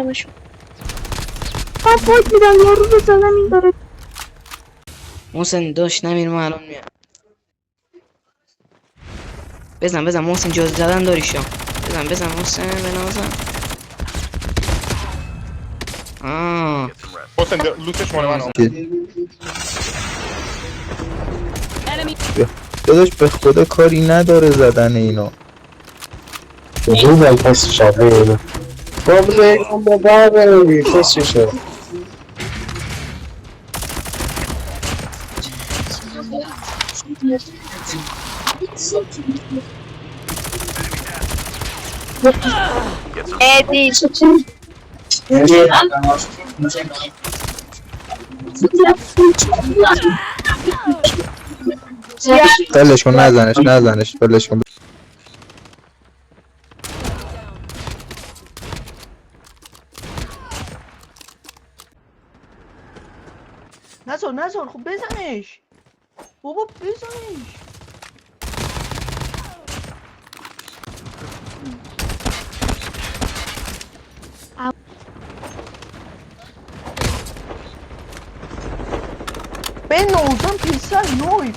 باشون. من فوت میدم یارو بزنم این داره. محسن داشت نمیر من الان میام. بزن محسن جاز زدن داری شام. بزن محسن بنازم. محسن لوتش مال منه. داداش به خدا کاری نداره زدن اینا. Dove questo sapevo? Come come dare questo c'è? ادی ولش کن نزنش ولش کن. نزن خب بزنش بابا بزنش. به نوزم پیسر نوی